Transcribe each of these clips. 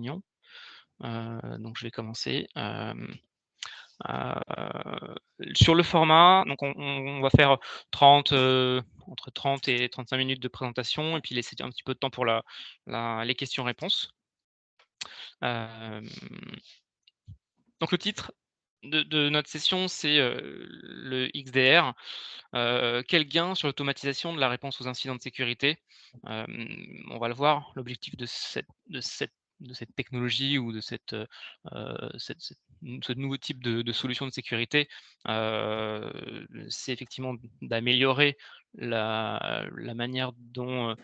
réunion. Donc je vais commencer. Sur le format, donc on va faire 30, entre 30 et 35 minutes de présentation et puis laisser un petit peu de temps pour les questions-réponses. Donc le titre de notre session, c'est, le XDR. Quel gain sur l'automatisation de la réponse aux incidents de sécurité? On va le voir, l'objectif de cette technologie ou de ce nouveau type de solution de sécurité, c'est effectivement d'améliorer la manière dont,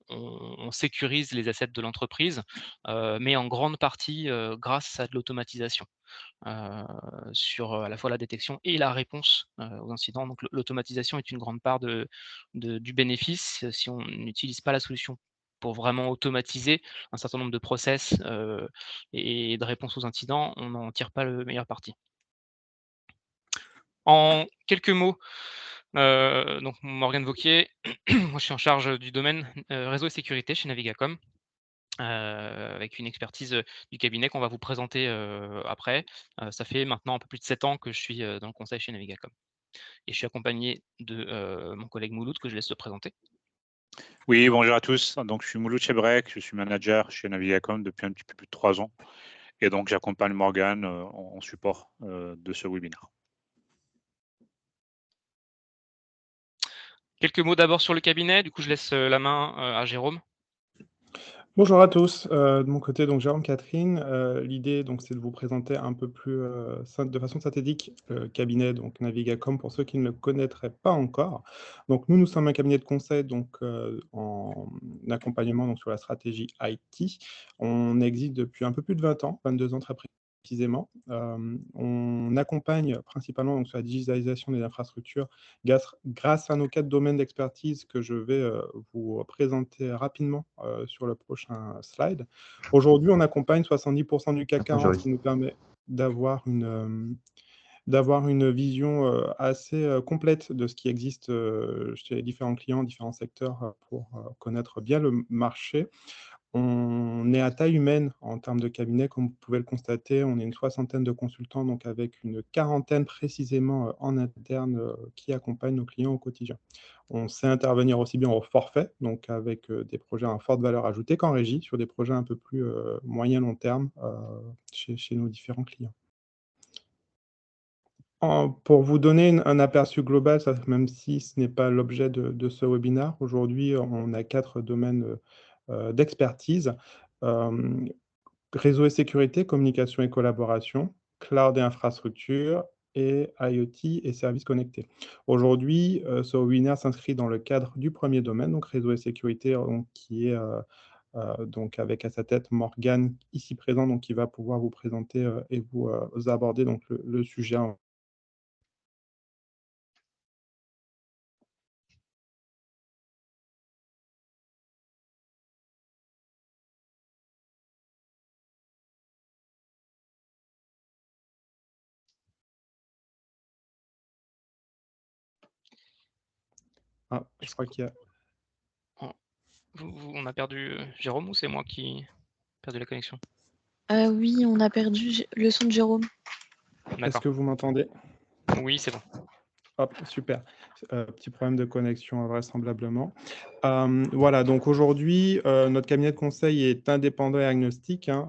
on sécurise les assets de l'entreprise, mais en grande partie, grâce à de l'automatisation. Heu, sur, à la fois la détection et la réponse, aux incidents. Donc l'automatisation est une grande part du bénéfice. Si on n'utilise pas la solution pour vraiment automatiser un certain nombre de process, et de réponses aux incidents, on n'en tire pas le meilleur parti. En quelques mots, donc Morgan Wauquiez, moi je suis en charge du domaine, réseau et sécurité chez Navigacom. Avec une expertise, du cabinet qu'on va vous présenter, après. Ça fait maintenant un peu plus de 7 ans que je suis, dans le conseil chez Navigacom et je suis accompagné de, mon collègue Mouloud que je laisse se présenter. Oui, bonjour à tous. Donc, je suis Mouloud Chebrek, je suis manager chez Navigacom depuis un petit peu plus de 3 ans. Et donc, j'accompagne Morgane en support de ce webinaire. Quelques mots d'abord sur le cabinet, du coup je laisse, la main, à Jérôme. Bonjour à tous, de mon côté, donc Jérôme Catherine. L'idée, donc, c'est de vous présenter un peu plus, de façon synthétique, le cabinet, donc Navigacom, pour ceux qui ne le connaîtraient pas encore. Donc nous sommes un cabinet de conseil, donc, en accompagnement, donc, sur la stratégie IT. On existe depuis un peu plus de 20 ans, 22 ans très précisément. On accompagne principalement donc sur la digitalisation des infrastructures grâce à nos 4 domaines d'expertise que je vais, vous présenter rapidement, sur le prochain slide. Aujourd'hui, on accompagne 70 du CAC 40, ce qui nous permet d'avoir une vision, assez, complète de ce qui existe, chez les différents clients, différents secteurs, pour, connaître bien le marché. On est à taille humaine en termes de cabinet, comme vous pouvez le constater. On est une 60aine de consultants, donc avec une 40aine précisément, en interne, qui accompagnent nos clients au quotidien. On sait intervenir aussi bien au forfait, donc avec, des projets à forte valeur ajoutée, qu'en régie, sur des projets un peu plus, moyen long terme, chez nos différents clients. Pour vous donner un aperçu global, ça, même si ce n'est pas l'objet de ce webinaire, aujourd'hui, on a 4 domaines, d'expertise. Hem, Réseau et sécurité, communication et collaboration, cloud et infrastructure et IoT et services connectés. Aujourd'hui, ce webinaire s'inscrit dans le cadre du premier domaine, donc réseau et sécurité, donc qui est, donc avec à sa tête Morgane, ici présent, donc qui va pouvoir vous présenter, et vous aborder donc le sujet en je crois qu'il y a On a perdu, Jérôme ou c'est moi qui ai perdu la connexion? Oui, on a perdu le son de Jérôme. Est-ce D'accord. que vous m'entendez? Oui, c'est bon. Hop, super. Petit problème de connexion, vraisemblablement. Voilà, donc aujourd'hui, notre cabinet de conseil est indépendant et agnostique, hein.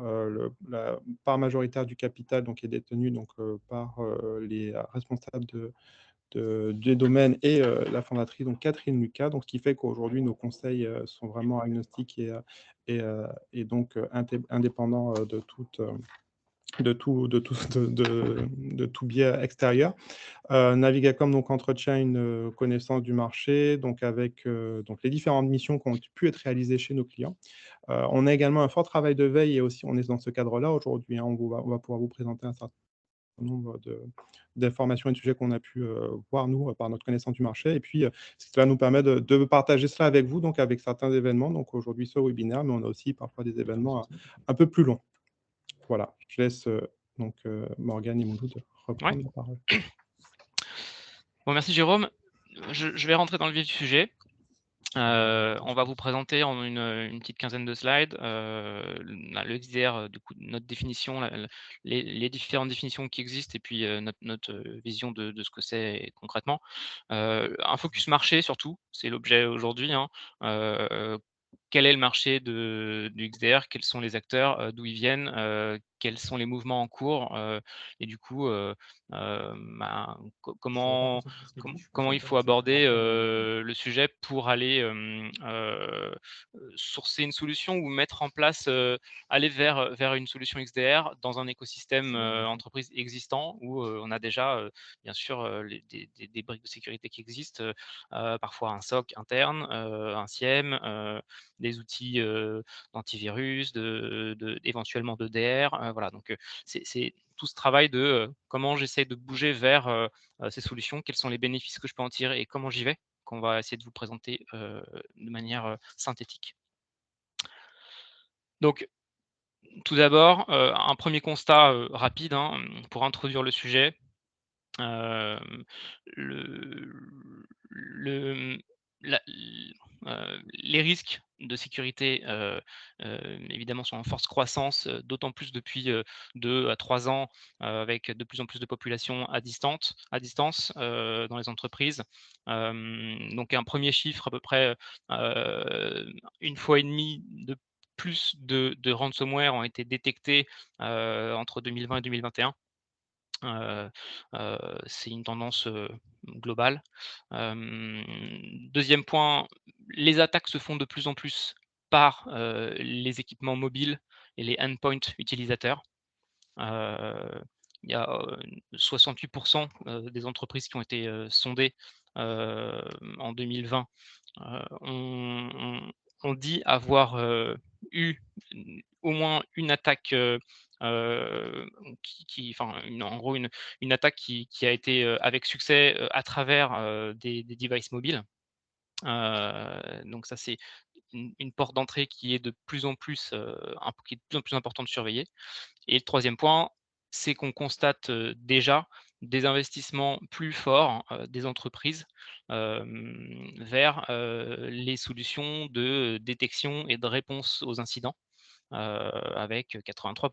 La part majoritaire du capital donc, est détenue donc, par les responsables des domaines et la fondatrice, donc Catherine Lucas. Donc, ce qui fait qu'aujourd'hui, nos conseils sont vraiment agnostiques et donc indépendants de tout biais extérieur. Navigacom donc entretient une connaissance du marché, donc avec donc les différentes missions qui ont pu être réalisées chez nos clients. On a également un fort travail de veille et aussi on est dans ce cadre-là aujourd'hui, hein. On va pouvoir vous présenter un certain nombre d'informations et de sujets qu'on a pu voir, nous, par notre connaissance du marché. Et puis, cela nous permet de partager cela avec vous, donc avec certains événements. Donc aujourd'hui, ce webinaire, mais on a aussi parfois des événements un peu plus longs. Voilà, je laisse donc Morgane et Mouloud reprendre la parole. Bon, merci Jérôme. Je vais rentrer dans le vif du sujet. On va vous présenter en une petite quinzaine de slides, le XDR, du coup, notre définition, les différentes définitions qui existent et puis notre vision de ce que c'est concrètement. Un focus marché surtout, c'est l'objet aujourd'hui, hein. Quel est le marché du XDR? Quels sont les acteurs? D'où ils viennent? Quels sont les mouvements en cours? Et du coup, ben, comment il faut aborder le sujet pour aller sourcer une solution ou mettre en place, aller vers une solution XDR dans un écosystème entreprise existant où on a déjà bien sûr des briques de sécurité qui existent, parfois un SOC interne, un SIEM, des outils d'antivirus, éventuellement d'EDR, voilà. Donc c'est tout ce travail de comment j'essaie de bouger vers ces solutions, quels sont les bénéfices que je peux en tirer et comment j'y vais, qu'on va essayer de vous présenter de manière synthétique. Donc, tout d'abord, un premier constat rapide, hein, pour introduire le sujet. Le le la Les risques de sécurité, évidemment sont en forte croissance, d'autant plus depuis 2 à 3 ans, avec de plus en plus de population à distance, dans les entreprises. Donc un premier chiffre à peu près, 1 fois et demie de plus de ransomware ont été détectés, entre 2020 et 2021. Heu c'est une tendance globale. 2e point, les attaques se font de plus en plus par les équipements mobiles et les endpoints utilisateurs. Heu, il y a 68 des entreprises qui ont été sondées en 2020 ont dit avoir eu au moins une attaque enfin, en gros, une attaque qui a été avec succès à travers des devices mobiles. Donc ça, c'est une porte d'entrée qui est de plus en plus, qui est de plus en plus importante de surveiller. Et le 3e point, c'est qu'on constate déjà des investissements plus forts des entreprises vers les solutions de détection et de réponse aux incidents, avec 83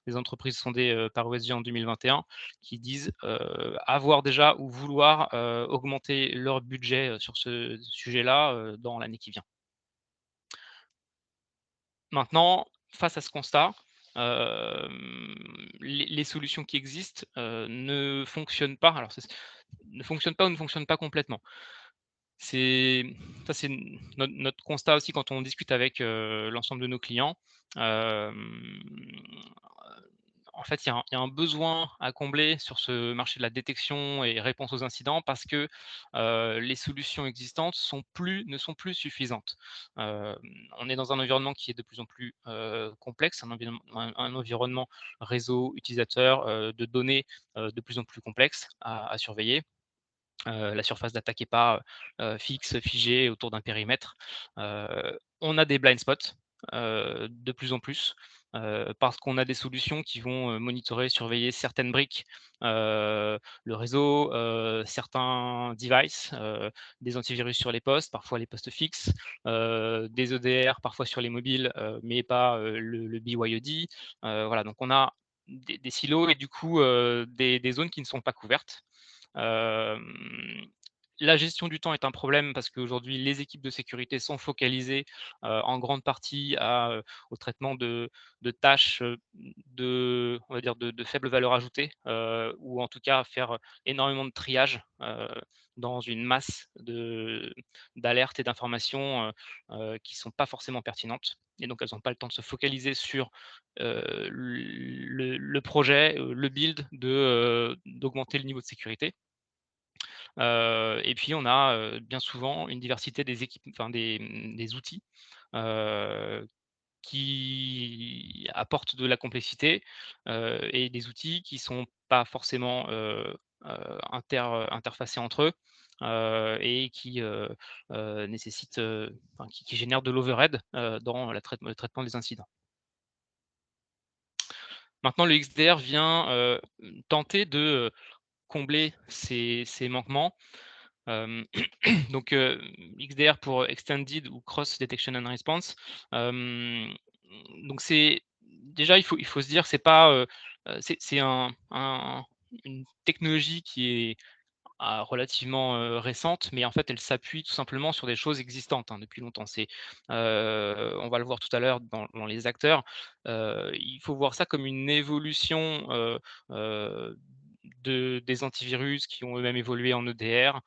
des entreprises sondées par OSG en 2021 qui disent avoir déjà ou vouloir augmenter leur budget sur ce sujet-là dans l'année qui vient. Maintenant, face à ce constat, les solutions qui existent ne fonctionnent pas. Alors, ne fonctionnent pas ou ne fonctionnent pas complètement. C'est Ça, c'est notre constat aussi quand on discute avec l'ensemble de nos clients. Hem, En fait, il y a un besoin à combler sur ce marché de la détection et réponse aux incidents parce que les solutions existantes ne sont plus suffisantes. Hem, on est dans un environnement qui est de plus en plus complexe, un environnement réseau utilisateur, de données de plus en plus complexe à surveiller. La surface d'attaque n'est pas fixe, figée autour d'un périmètre. On a des blind spots de plus en plus parce qu'on a des solutions qui vont monitorer, surveiller certaines briques, le réseau, certains devices, des antivirus sur les postes, parfois les postes fixes, des EDR parfois sur les mobiles, mais pas le BYOD. Voilà, donc on a des silos et du coup des zones qui ne sont pas couvertes. Hem, la gestion du temps est un problème parce qu'aujourd'hui, les équipes de sécurité sont focalisées, en grande partie au traitement de tâches, on va dire de faible valeur ajoutée, ou en tout cas à faire énormément de triage, dans une masse d'alertes et d'informations, qui sont pas forcément pertinentes et donc elles ont pas le temps de se focaliser sur, le projet, le build d'augmenter le niveau de sécurité. Et puis on a bien souvent une diversité des équipes, enfin des outils heu, qui apportent de la complexité et des outils qui sont pas forcément interfacés entre eux et qui nécessitent, enfin qui génèrent de l'overhead dans le traitement des incidents. Maintenant le XDR vient tenter de combler ces manquements. Hem, donc XDR pour Extended ou Cross Detection and Response. Donc c'est déjà, il faut se dire, c'est pas, c'est une technologie qui est relativement, récente, mais en fait, elle s'appuie tout simplement sur des choses existantes, hein, depuis longtemps. On va le voir tout à l'heure dans les acteurs, il faut voir ça comme une évolution, des antivirus qui ont eux-mêmes évolué en EDR,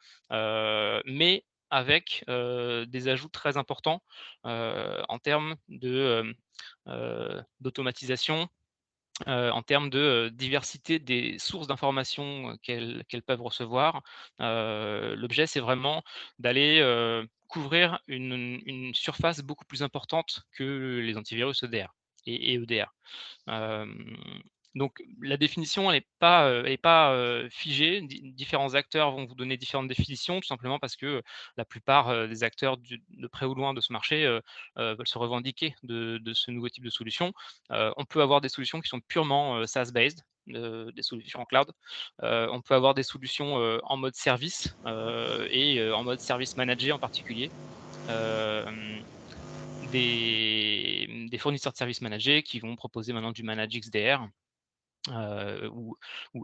mais avec, des ajouts très importants, en termes d'automatisation, en termes de, diversité des sources d'informations, qu'elles peuvent recevoir. L'objet, c'est vraiment d'aller, couvrir une surface beaucoup plus importante que les antivirus EDR et EDR. Hem, donc la définition, elle est pas, figée. Différents acteurs vont vous donner différentes définitions, tout simplement parce que, la plupart, des acteurs de près ou loin de ce marché, veulent se revendiquer de ce nouveau type de solution. On peut avoir des solutions qui sont purement, SaaS based, des solutions en cloud. On peut avoir des solutions, en mode service, en mode service managé en particulier. Hem des fournisseurs de services managés qui vont proposer maintenant du Managed XDR, ou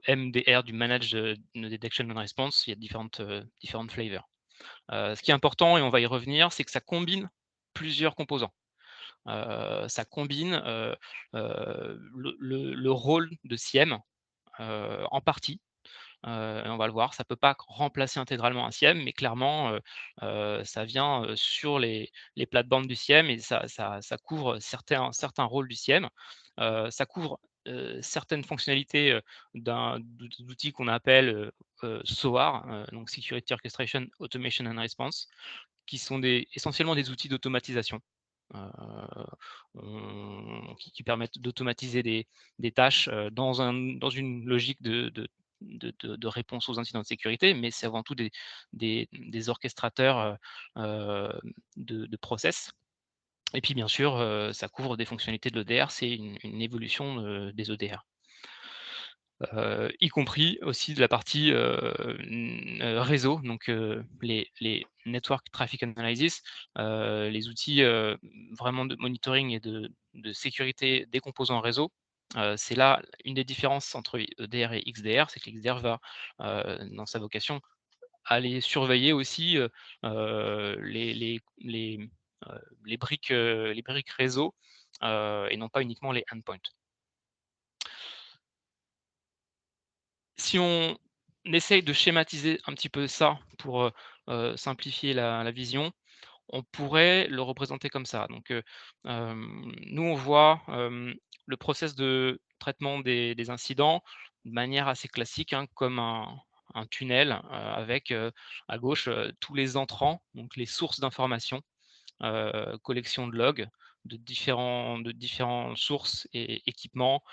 MDR, du Managed, Detection and Response. Il y a différentes flavors. Ce qui est important, et on va y revenir, c'est que ça combine plusieurs composants. Ça combine, le rôle de SIEM, en partie. Et on va le voir, ça ne peut pas remplacer intégralement un SIEM, mais clairement, ça vient, sur les plates-bandes du SIEM, et ça couvre certains rôles du SIEM. Ça couvre, certaines fonctionnalités, d'outils qu'on appelle, SOAR, donc Security Orchestration, Automation and Response, qui sont essentiellement des outils d'automatisation, qui permettent d'automatiser des tâches, dans une logique de réponse aux incidents de sécurité, mais c'est avant tout des orchestrateurs, de process. Et puis bien sûr, ça couvre des fonctionnalités de l'EDR, c'est une évolution, des EDR. Y compris aussi de la partie, réseau, donc les Network Traffic Analysis, les outils, vraiment de monitoring et de sécurité des composants réseau. C'est là une des différences entre EDR et XDR, c'est que l'XDR va, dans sa vocation, aller surveiller aussi, les briques réseau, et non pas uniquement les endpoints. Si on essaye de schématiser un petit peu ça pour, simplifier la vision, on pourrait le représenter comme ça. Donc, nous on voit, le process de traitement des incidents de manière assez classique, hein, comme un tunnel, avec, à gauche, tous les entrants, donc les sources d'informations, collection de logs de différents sources et équipements,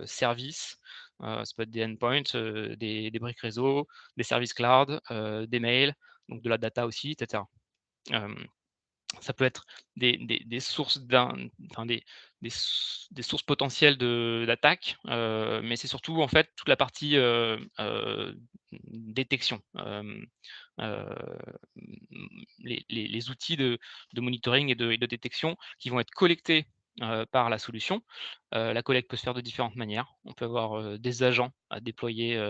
services. Ça peut être des endpoints, des briques réseau, des services cloud, des mails, donc de la data aussi, et cetera. Ça peut être des sources enfin des sources potentielles d'attaque, mais c'est surtout en fait toute la partie, détection. Les outils de monitoring et de détection qui vont être collectés, par la solution. La collecte peut se faire de différentes manières. On peut avoir, des agents à déployer,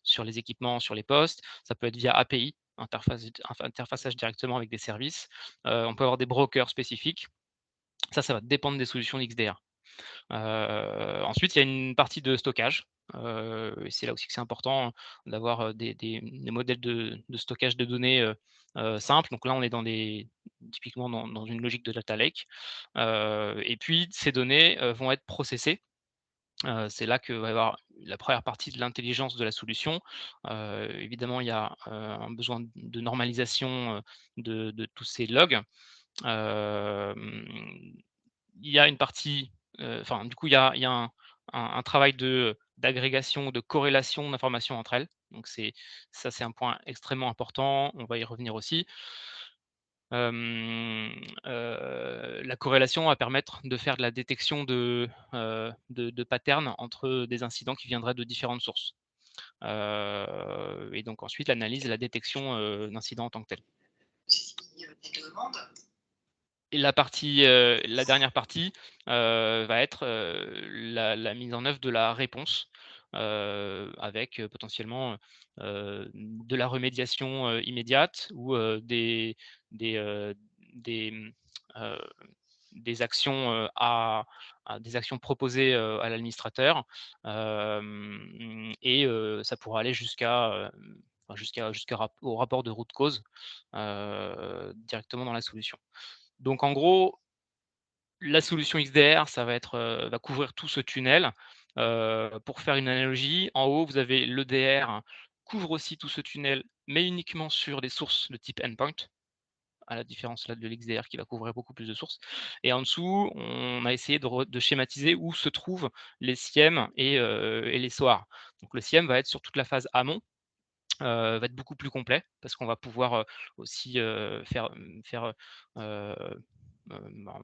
sur les équipements, sur les postes. Ça peut être via API, interfaçage directement avec des services. On peut avoir des brokers spécifiques. Ça va dépendre des solutions XDR. Ensuite, il y a une partie de stockage, et c'est là aussi que c'est important d'avoir, des modèles de stockage de données, simples. Donc là, on est typiquement dans une logique de data lake. Et puis ces données, vont être processées. C'est là que va y avoir la première partie de l'intelligence de la solution. Évidemment, il y a, un besoin de normalisation, de tous ces logs. Hem, il y a une partie, enfin, du coup, il y a un travail d'agrégation, de corrélation d'informations entre elles. Donc c'est un point extrêmement important, on va y revenir aussi. La corrélation va permettre de faire de la détection de patterns entre des incidents qui viendraient de différentes sources. Et donc ensuite l'analyse et la détection, d'incidents en tant que tels. Et la dernière partie va être la mise en œuvre de la réponse avec potentiellement de la remédiation immédiate ou des, heu, des, mmh, heu, des actions des actions proposées à l'administrateur. Et ça pourra aller au rapport de route cause directement dans la solution. Donc en gros, la solution XDR, ça va être, va couvrir tout ce tunnel. Pour faire une analogie, en haut, vous avez l'EDR couvre aussi tout ce tunnel, mais uniquement sur des sources de type endpoint, à la différence là de l'XDR qui va couvrir beaucoup plus de sources. Et en dessous, on a essayé de schématiser où se trouvent les SIEM et les SOAR. Donc le SIEM va être sur toute la phase amont, va être beaucoup plus complet parce qu'on va pouvoir, aussi, faire, ben,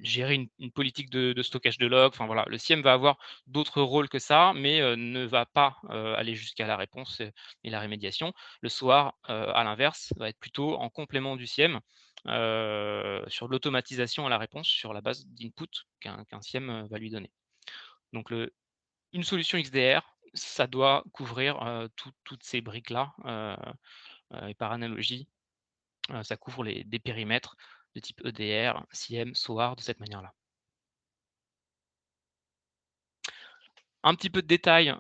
gérer une politique de stockage de log. Enfin voilà, le SIEM va avoir d'autres rôles que ça, mais ne va pas, aller jusqu'à la réponse et la rémédiation. Le SOAR, à l'inverse, va être plutôt en complément du SIEM, sur l'automatisation à la réponse sur la base d'input qu'un SIEM, va lui donner. Donc une solution XDR, ça doit couvrir, toutes ces briques-là, et par analogie, ça couvre des périmètres de type EDR, SIEM, SOAR de cette manière-là. Un petit peu de détails,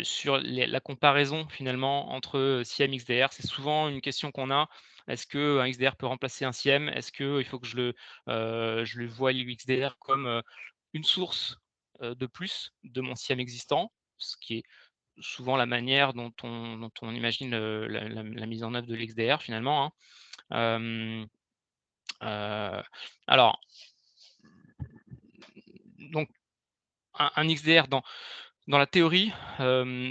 sur la comparaison finalement entre, SIEM, XDR. C'est souvent une question qu'on a. Est-ce qu'un XDR peut remplacer un SIEM? Est-ce qu'il faut que je le voie le XDR comme, une source, de plus de mon SIEM existant? Ce qui est souvent la manière dont on imagine, la mise en œuvre de l'XDR finalement, hein. Heu, alors donc un XDR dans la théorie,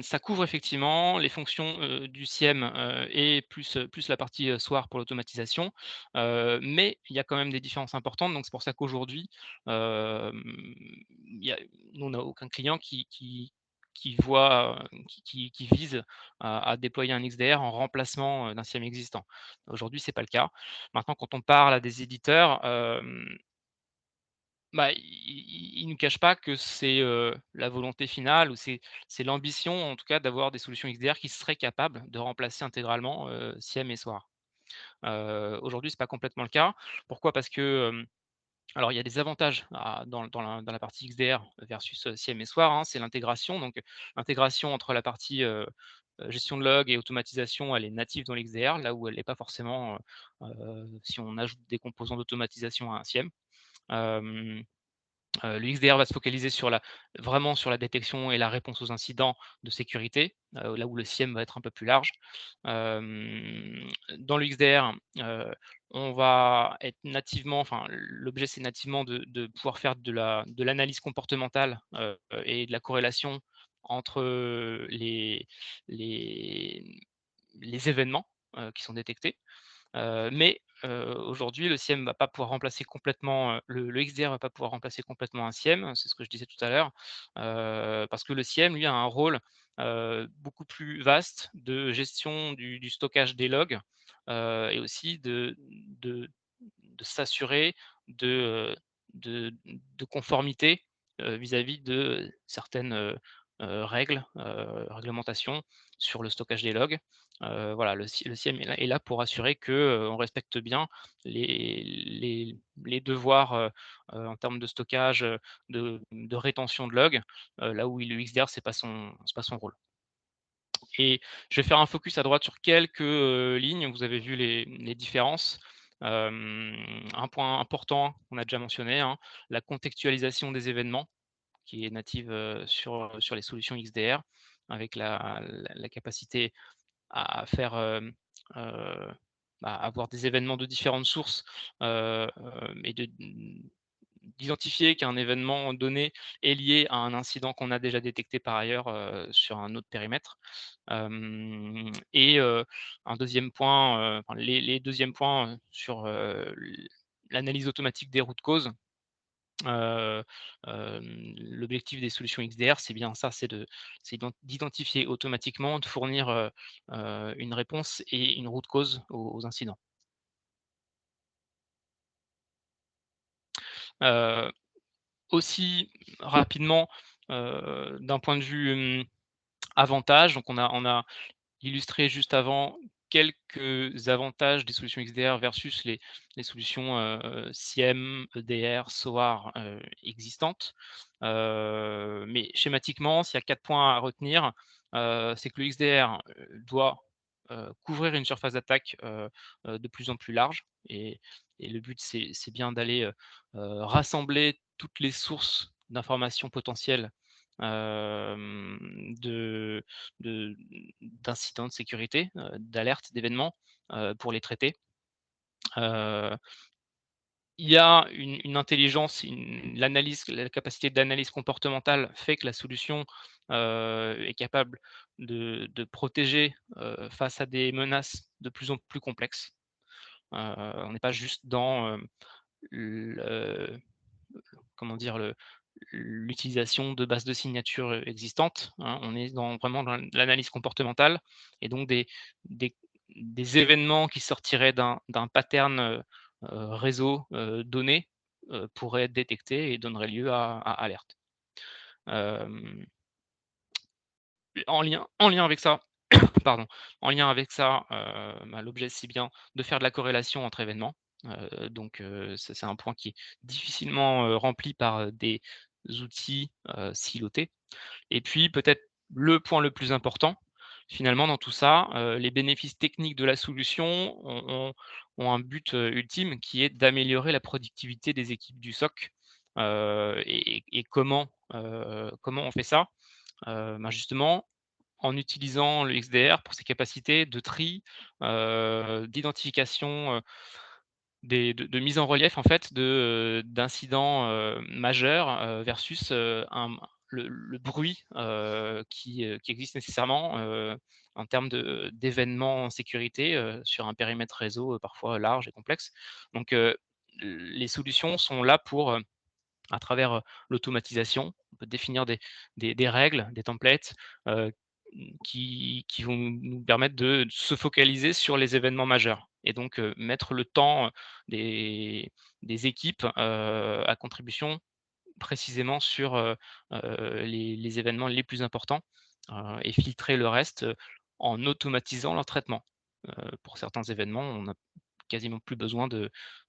ça couvre effectivement les fonctions, du SIEM, et plus la partie, SOAR pour l'automatisation, mais il y a quand même des différences importantes. Donc c'est pour ça qu'aujourd'hui, hem, il y a nous, on n'a aucun client qui voit, qui vise à déployer un XDR en remplacement, d'un SIEM existant. Aujourd'hui, c'est pas le cas. Maintenant, quand on parle à des éditeurs, bah, ils nous cachent pas que c'est, la volonté finale ou c'est l'ambition en tout cas d'avoir des solutions XDR qui seraient capables de remplacer intégralement, SIEM et SOAR. Aujourd'hui, c'est pas complètement le cas. Pourquoi? Parce que, alors il y a des avantages dans la partie XDR versus, SIEM et SOAR, hein, c'est l'intégration. Donc, l'intégration entre la partie, gestion de log et automatisation, elle est native dans l'XDR, là où elle n'est pas forcément, si on ajoute des composants d'automatisation à un SIEM. Hem Le XDR va se focaliser vraiment sur la détection et la réponse aux incidents de sécurité, là où le SIEM va être un peu plus large. Dans le XDR, on va être nativement enfin, l'objet, c'est nativement de pouvoir faire de l'analyse comportementale, et de la corrélation entre, les les événements, qui sont détectés. Mais aujourd'hui, le SIEM va pas pouvoir remplacer complètement, le XDR va pas pouvoir remplacer complètement un SIEM, c'est ce que je disais tout à l'heure, parce que le SIEM, lui, a un rôle, beaucoup plus vaste de gestion du stockage des logs, et aussi de s'assurer de conformité, vis-à-vis de certaines, règles, réglementations sur le stockage des logs. Voilà, le SIEM est là pour assurer que, on respecte bien les devoirs, en termes de stockage, de rétention de logs, là où le XDR, c'est pas son rôle. Et je vais faire un focus à droite sur quelques, lignes. Vous avez vu les différences. Un point important qu'on a déjà mentionné, hein, la contextualisation des événements qui est native, sur les solutions XDR avec la capacité à faire, avoir des événements de différentes sources, et d'identifier qu'un événement donné est lié à un incident qu'on a déjà détecté par ailleurs, sur un autre périmètre. Et un deuxième point, enfin les 2e points, sur, l'analyse automatique des routes causes. Heu, L'objectif des solutions XDR, c'est bien ça, d'identifier automatiquement, de fournir, une réponse et une route cause aux incidents. Aussi rapidement, d'un point de vue avantage, donc on a illustré juste avant quelques avantages des solutions XDR versus les solutions SIEM, EDR, SOAR existantes. Mais schématiquement, s'il y a 4 points à retenir, c'est que le XDR doit couvrir une surface d'attaque de plus en plus large. Et le but, c'est bien d'aller rassembler toutes les sources d'informations potentielles de d'incidents de sécurité, d'alertes, d'événements, pour les traiter. Il y a une intelligence, l'analyse, la capacité d'analyse comportementale fait que la solution, est capable de protéger, face à des menaces de plus en plus complexes. On n'est pas juste dans, le comment dire? L'utilisation de bases de signatures, existantes, hein. On est vraiment dans l'analyse comportementale et donc des des événements qui sortiraient d'un pattern, réseau, donné, pourraient être détectés et donneraient lieu à alerte. Hem, en lien avec ça, pardon, en lien avec ça, l'objet, c'est bien de faire de la corrélation entre événements. Donc ça, c'est un point qui est difficilement, rempli par, des outils, silotés. Et puis peut-être le point le plus important, finalement, dans tout ça, les bénéfices techniques de la solution ont un but, ultime qui est d'améliorer la productivité des équipes du SOC. Et comment on fait ça? Justement, en utilisant le XDR pour ses capacités de tri, d'identification, de mise en relief en fait d'incidents, majeurs, versus, le bruit, qui existe nécessairement, en termes d'événements en sécurité, sur un périmètre réseau, parfois large et complexe. Donc, les solutions sont là pour, à travers, l'automatisation, on peut définir des règles, des templates, heu, qui vont nous permettre de se focaliser sur les événements majeurs et donc mettre le temps, des équipes, à contribution précisément sur, les événements les plus importants, et filtrer le reste, en automatisant leur traitement. Pour certains événements, on n'a quasiment plus besoin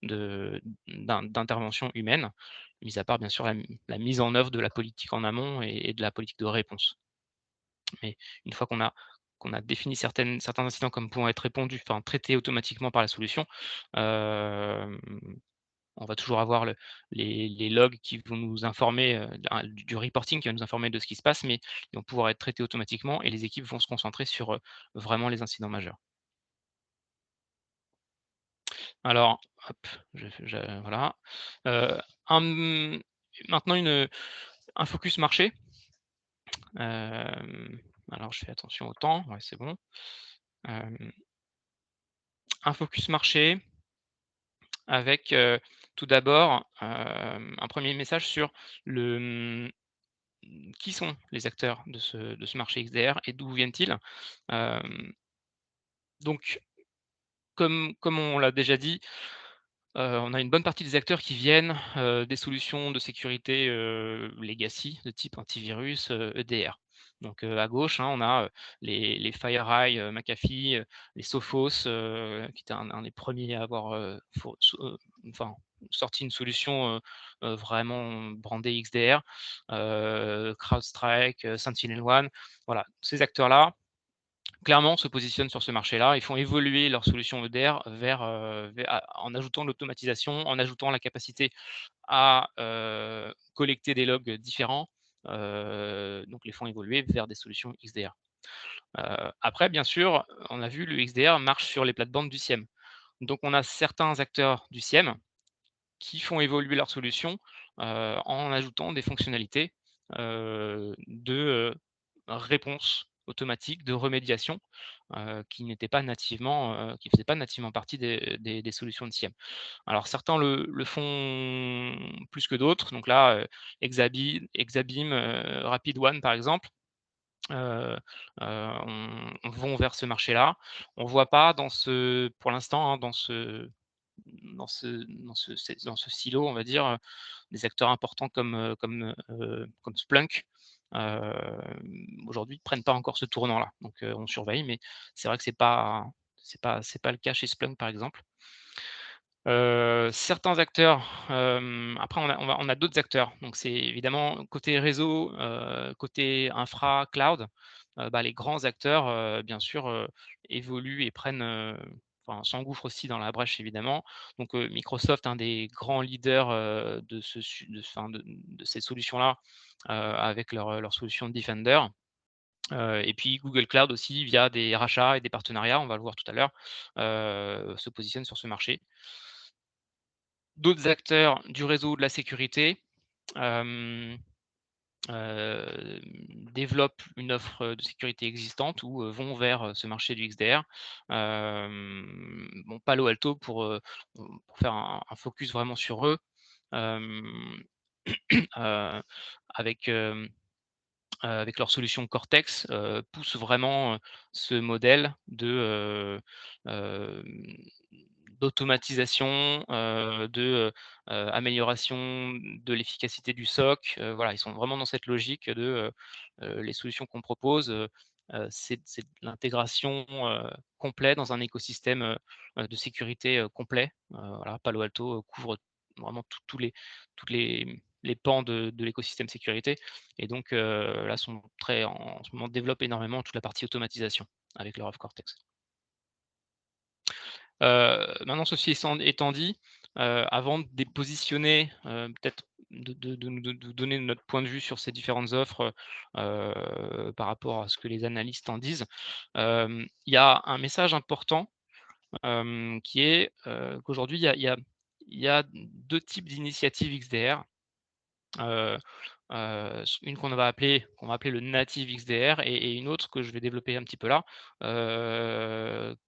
d'intervention humaine, mis à part bien sûr la mise en œuvre de la politique en amont et de la politique de réponse. Mais une fois qu'on a défini certains incidents comme pouvant être répondus, enfin traités automatiquement par la solution, hem, on va toujours avoir les logs qui vont nous informer, du reporting qui va nous informer de ce qui se passe, mais ils vont pouvoir être traités automatiquement et les équipes vont se concentrer sur, vraiment les incidents majeurs. Alors, hop, voilà. Un maintenant un focus marché. Alors je fais attention au temps, ouais, c'est bon. Hem, un focus marché avec, tout d'abord, un premier message sur qui sont les acteurs de ce marché XDR et d'où viennent-ils? Hem, donc comme on l'a déjà dit, on a une bonne partie des acteurs qui viennent, des solutions de sécurité, legacy de type antivirus, EDR. Donc, à gauche, hein, on a, les FireEye, McAfee, les Sophos, qui était un des premiers à avoir, enfin, sorti une solution, vraiment brandée XDR, CrowdStrike, SentinelOne. Voilà, ces acteurs-là clairement, se positionnent sur ce marché-là. Ils font évoluer leur solution EDR en ajoutant de l'automatisation, en ajoutant la capacité à, collecter des logs différents, donc les font évoluer vers des solutions XDR. Après bien sûr, on a vu le XDR marche sur les plates-bandes du SIEM. Donc on a certains acteurs du SIEM qui font évoluer leur solution, en ajoutant des fonctionnalités, de, réponse automatique, de remédiation, qui faisaient pas nativement partie des solutions de SIEM. Alors certains le font plus que d'autres, donc là, Exabeam, RapidOne par exemple, vont vers ce marché-là. On voit pas pour l'instant, hein, dans ce silo, on va dire, des acteurs importants comme Splunk, aujourd'hui, prennent pas encore ce tournant-là. Donc, on surveille, mais c'est vrai que c'est pas le cas chez Splunk, par exemple. Certains acteurs, après on a d'autres acteurs, donc c'est évidemment côté réseau, côté infra, cloud, bah, les grands acteurs, bien sûr, évoluent et enfin s'engouffrent aussi dans la brèche évidemment. Donc, Microsoft, un des grands leaders, de ce su de enfin de ces solutions-là, avec leur solution Defender. Et puis Google Cloud aussi via des rachats et des partenariats, on va le voir tout à l'heure, se positionne sur ce marché. D'autres acteurs du réseau de la sécurité, hem, développent une offre de sécurité existante ou, vont vers, ce marché du XDR. Bon, Palo Alto pour faire un focus vraiment sur eux, hem, heu, avec, avec leur solution Cortex, poussent vraiment, ce modèle hem, d'automatisation, amélioration de l'efficacité du SOC. Voilà, ils sont vraiment dans cette logique les solutions qu'on propose, c'est de l'intégration, complet dans un écosystème, de sécurité, complet. Voilà, Palo Alto, couvre vraiment toutes les pans de l'écosystème sécurité et donc là sont très en ce moment développent énormément toute la partie automatisation avec leur offre Cortex. Maintenant ceci étant dit, avant de les positionner, peut-être de donner notre point de vue sur ces différentes offres, par rapport à ce que les analystes en disent, il y a un message important, qui est, qu'aujourd'hui il y a 2 types d'initiatives XDR. Une qu'on va appeler le native XDR et une autre que je vais développer un petit peu là,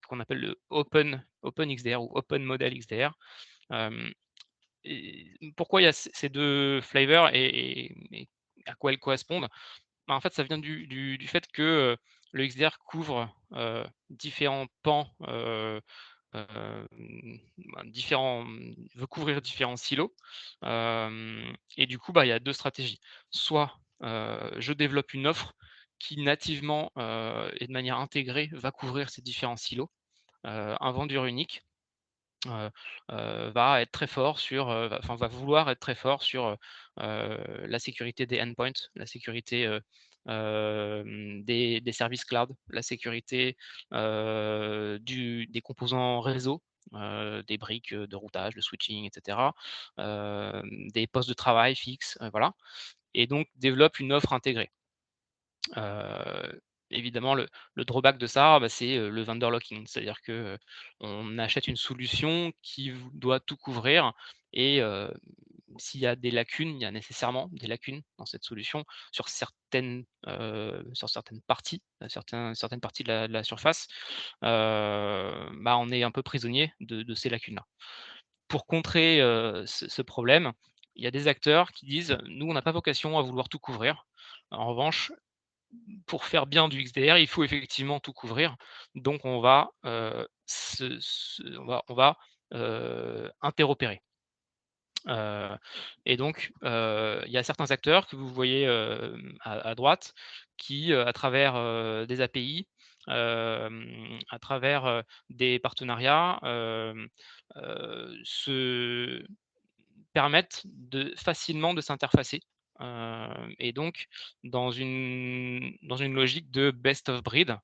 qu'on appelle le open XDR ou open model XDR. Hem et pourquoi il y a ces 2 flavors et à quoi elles correspondent? Bah, en fait, ça vient du fait que, le XDR couvre, différents pans, hem, veut couvrir différents silos, et du coup, bah, il y a 2 stratégies. Soit, je développe une offre qui nativement, et de manière intégrée va couvrir ces différents silos. Un vendeur unique, heu va être très fort sur, va vouloir être très fort sur, la sécurité des endpoints, la sécurité, des services cloud, la sécurité, des composants réseau, des briques, de routage, de switching et cetera, des postes de travail fixes, voilà et donc développe une offre intégrée. Évidemment, le drawback de ça, bah, c'est, le vendor locking. C'est-à-dire que, on achète une solution qui doit tout couvrir et s'il y a des lacunes, il y a nécessairement des lacunes dans cette solution sur certaines parties, certaines parties de la surface, bah, on est un peu prisonnier de ces lacunes-là. Pour contrer, ce problème, il y a des acteurs qui disent: «Nous, on n'a pas vocation à vouloir tout couvrir. En revanche, pour faire bien du XDR, il faut effectivement tout couvrir. Donc on va, interopérer. Heu et donc, il y a certains acteurs que vous voyez, à droite qui, à travers, des API, à travers, des partenariats, se permettent facilement de s'interfacer, et donc dans une logique de best of breed,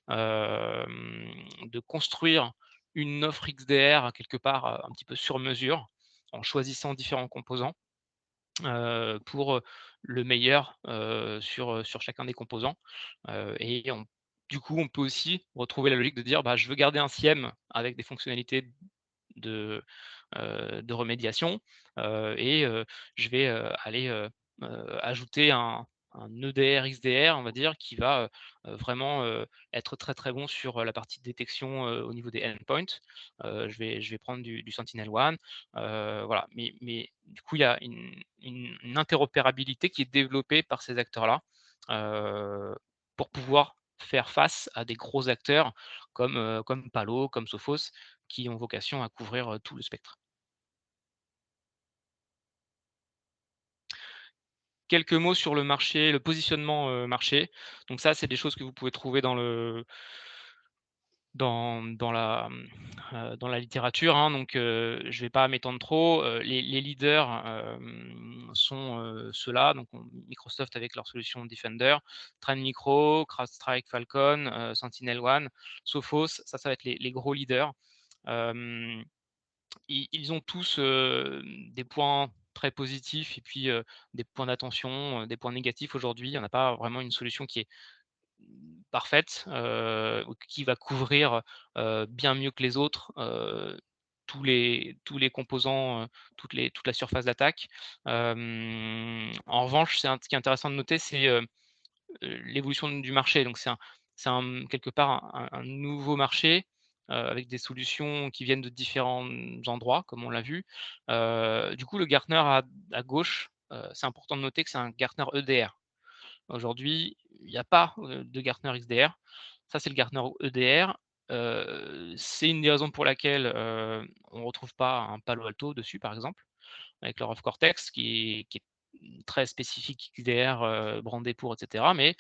de construire une offre XDR quelque part, un petit peu sur mesure, en choisissant différents composants, pour, le meilleur, sur chacun des composants, et du coup, on peut aussi retrouver la logique de dire: «Bah, je veux garder un SIEM avec des fonctionnalités de remédiation, et je vais, aller, ajouter un EDR XDR, on va dire, qui va, vraiment, être très, très bon sur, la partie détection, au niveau des endpoints. Je vais prendre du SentinelOne, voilà. Mais du coup, il y a une interopérabilité qui est développée par ces acteurs-là, pour pouvoir faire face à des gros acteurs comme Palo, comme Sophos, qui ont vocation à couvrir tout le spectre. Quelques mots sur le marché, le positionnement marché. Donc ça, c'est des choses que vous pouvez trouver dans la littérature, hein. Donc je ne vais pas m'étendre trop. Les leaders sont ceux-là, donc Microsoft avec leur solution Defender, Trend Micro, CrowdStrike, Falcon, SentinelOne, Sophos, ça va être les gros leaders. Ils ont tous des points très positifs et puis des points d'attention, des points négatifs aujourd'hui. Il n'y en a pas vraiment une solution qui est parfaite, ou qui va couvrir bien mieux que les autres tous les composants, toute la surface d'attaque. En revanche, ce qui est intéressant de noter, c'est l'évolution du marché. Donc c'est quelque part un nouveau marché avec des solutions qui viennent de différents endroits, comme on l'a vu. Du coup, le Gartner à gauche, c'est important de noter que c'est un Gartner EDR. Aujourd'hui, il n'y a pas de Gartner XDR. Ça, c'est le Gartner EDR. C'est une des raisons pour laquelle on ne retrouve pas un Palo Alto dessus, par exemple, avec leur of Cortex, qui est très spécifique XDR, brandé pour, etc. Mais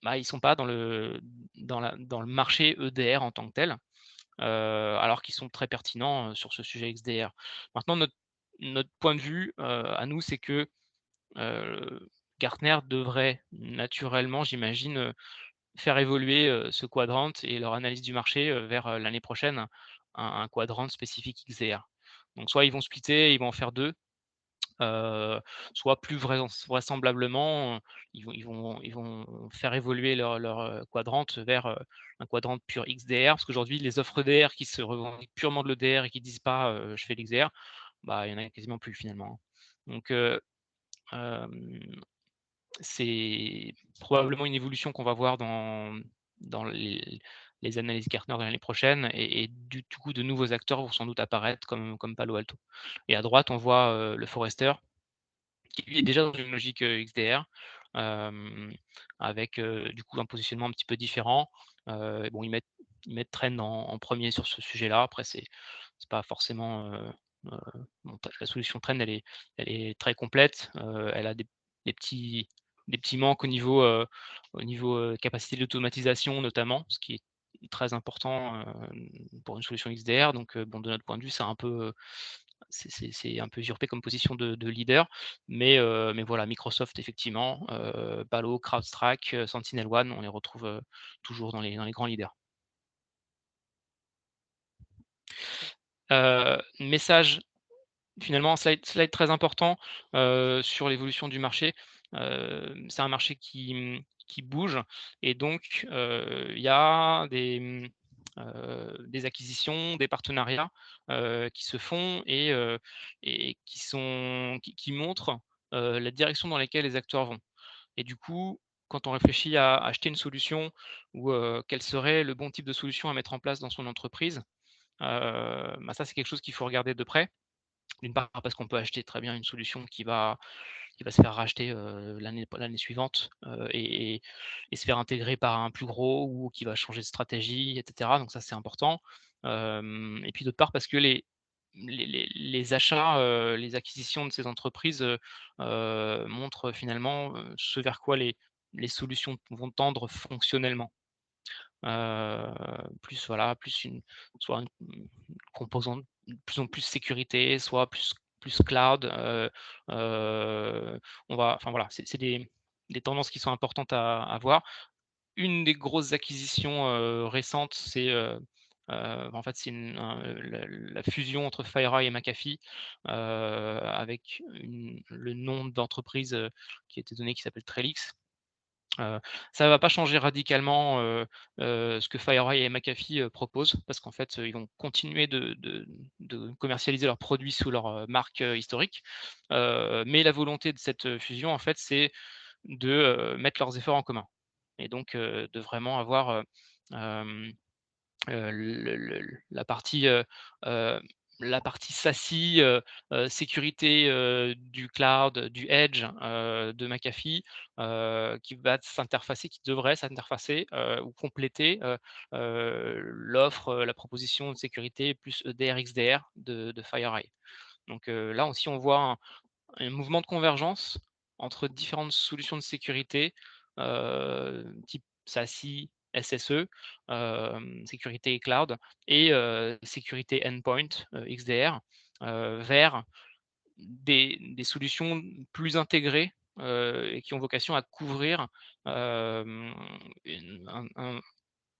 bah, ils ne sont pas dans le marché EDR en tant que tel, alors qu'ils sont très pertinents sur ce sujet XDR. Maintenant, notre point de vue à nous, c'est que Gartner devrait naturellement, j'imagine, faire évoluer ce quadrant et leur analyse du marché vers l'année prochaine, un quadrant spécifique XDR. Donc soit ils vont splitter, ils vont en faire 2, soit plus vraisemblablement, ils vont faire évoluer leur quadrant vers un quadrant pur XDR. Parce qu'aujourd'hui, les offres EDR qui se revendiquent purement de l'EDR et qui disent pas je fais l'XDR, bah, il y en a quasiment plus finalement, hein. Donc c'est probablement une évolution qu'on va voir dans les analyses Gartner de l'année prochaine et du coup, de nouveaux acteurs vont sans doute apparaître comme Palo Alto. Et à droite, on voit le Forrester qui lui est déjà dans une logique XDR, avec du coup un positionnement un petit peu différent. Bon, ils mettent Trend en 1er sur ce sujet-là. Après, c'est pas forcément, bon, la solution Trend, elle est très complète. Elle a des petits manques au niveau capacité d'automatisation notamment, ce qui est très important pour une solution XDR. Donc bon, de notre point de vue, c'est un peu usurpé comme position de leader, mais voilà, Microsoft effectivement, Palo, CrowdStrike, SentinelOne, on les retrouve toujours dans les grands leaders. Message finalement, slide très important sur l'évolution du marché. C'est un marché qui bouge et donc il y a des acquisitions, des partenariats qui se font et qui montrent la direction dans laquelle les acteurs vont. Et du coup, quand on réfléchit à acheter une solution ou quel serait le bon type de solution à mettre en place dans son entreprise, bah, ça c'est quelque chose qu'il faut regarder de près. D'une part parce qu'on peut acheter très bien une solution qui va se faire racheter l'année suivante et se faire intégrer par un plus gros ou qui va changer de stratégie, et cetera. Donc ça, c'est important. Et puis d'autre part parce que les achats, les acquisitions de ces entreprises montrent finalement ce vers quoi les solutions vont tendre fonctionnellement. Plus voilà, soit une composante de plus en plus sécurité, soit plus cloud, enfin voilà, c'est des tendances qui sont importantes à voir. Une des grosses acquisitions récentes, en fait, c'est la fusion entre FireEye et McAfee, avec le nom d'entreprise qui a été donné qui s'appelle Trellix. Ça va pas changer radicalement ce que FireEye et McAfee proposent parce qu'en fait, ils vont continuer de commercialiser leurs produits sous leur marque historique. Mais la volonté de cette fusion, en fait, c'est de mettre leurs efforts en commun et donc de vraiment avoir la partie la partie SASI, sécurité du cloud, du edge, de McAfee, qui va s'interfacer, qui devrait s'interfacer, ou compléter, l'offre, la proposition de sécurité plus EDR, XDR de FireEye. Donc là aussi, on voit un mouvement de convergence entre différentes solutions de sécurité, type SASI, SSE, sécurité cloud et sécurité endpoint, XDR, vers des solutions plus intégrées, et qui ont vocation à couvrir, une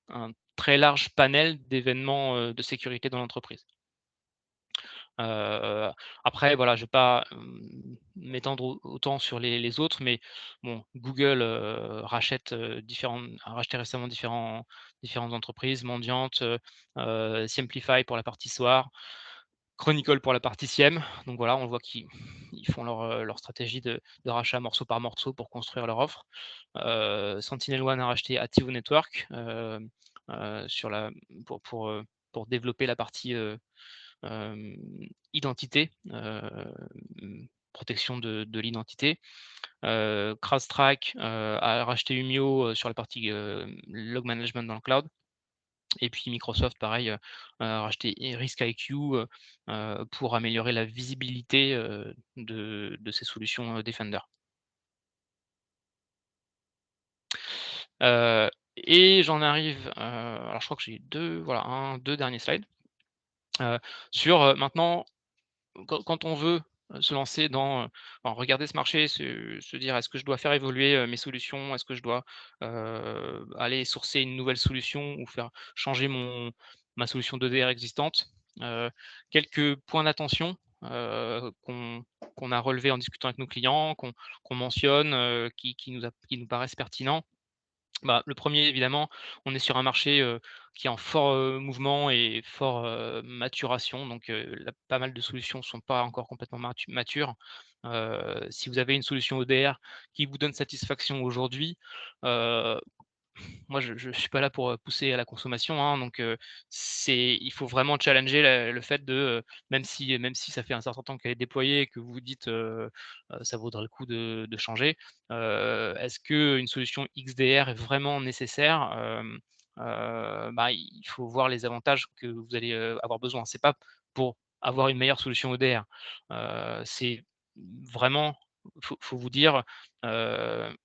un très large panel d'événements, de sécurité dans l'entreprise. Après voilà, je vais pas, m'étendre autant sur les autres, mais bon, Google, a racheté récemment différentes entreprises, Mandiant, Siemplify pour la partie SOAR, Chronicle pour la partie SIEM. Donc voilà, on voit qu'ils font leur stratégie de rachat morceau par morceau pour construire leur offre. SentinelOne a racheté Attivo Network, sur la pour développer la partie, identité, protection de l'identité. CrowdStrike a racheté Humio, sur la partie, log management dans le cloud. Et puis Microsoft, pareil, a racheté RiskIQ, pour améliorer la visibilité, de ces solutions, Defender. Et j'en arrive, alors je crois que j'ai 2 derniers slides, sur, maintenant quand on veut, se lancer regarder ce marché, se dire: «Est-ce que je dois faire évoluer, mes solutions? Est-ce que je dois, aller sourcer une nouvelle solution ou faire changer ma solution d'EDR existante?» Quelques points d'attention, qu'on a relevés en discutant avec nos clients, qu'on mentionne, qui nous paraissent pertinents. Bah, le premier évidemment, on est sur un marché, qui est en fort, mouvement et fort, maturation, donc là, pas mal de solutions ne sont pas encore complètement matures. Si vous avez une solution ODR qui vous donne satisfaction aujourd'hui, heu, moi je suis pas là pour, pousser à la consommation, hein, donc il faut vraiment challenger le fait de, même si ça fait un certain temps qu'elle est déployée et que vous vous dites, «Ça vaudrait le coup de changer», est-ce qu'une solution XDR est vraiment nécessaire? Bah, il faut voir les avantages que vous allez, avoir besoin. C'est pas pour avoir une meilleure solution ODR, c'est vraiment faut vous dire, heu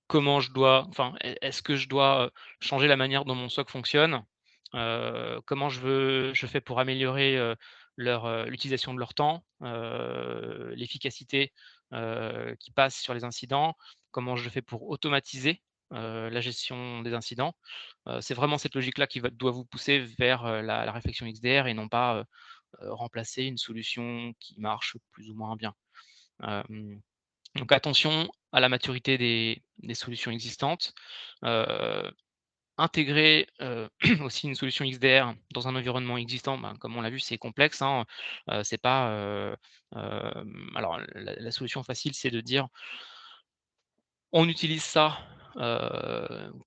comment je dois enfin, est-ce que je dois, changer la manière dont mon SOC fonctionne? Comment je fais pour améliorer, l'utilisation de leur temps, l'efficacité, qui passe sur les incidents? Comment je fais pour automatiser, la gestion des incidents? C'est vraiment cette logique-là qui doit vous pousser vers, la réflexion XDR et non pas, remplacer une solution qui marche plus ou moins bien. Hem Donc attention à la maturité des solutions existantes. Heu, Intégrer, aussi une solution XDR dans un environnement existant, ben, comme on l'a vu, c'est complexe, hein, c'est pas, alors la solution facile, c'est de dire: «On utilise ça,